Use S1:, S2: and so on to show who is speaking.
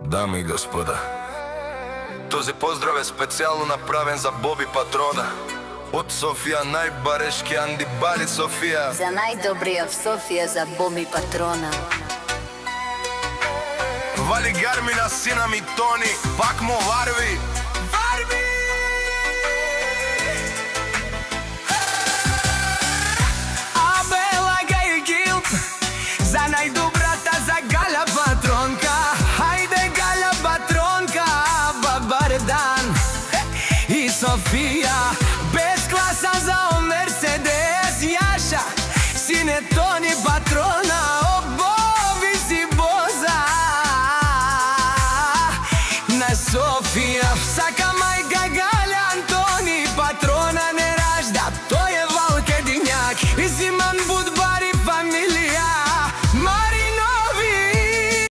S1: Дами и господа, този поздрав е специјално направен за Боби Патрона. Од Софија најбарешки Анди Бали Софија.
S2: За најдобрија в Софија, за Боби Патрона.
S1: Вали гармина сина ми Тони, пак му варви. Варви!
S3: Абела Гај Гилп, за најдобрата, за Галя Патронка. Хајде Галя Патронка, бабар дан. И Софија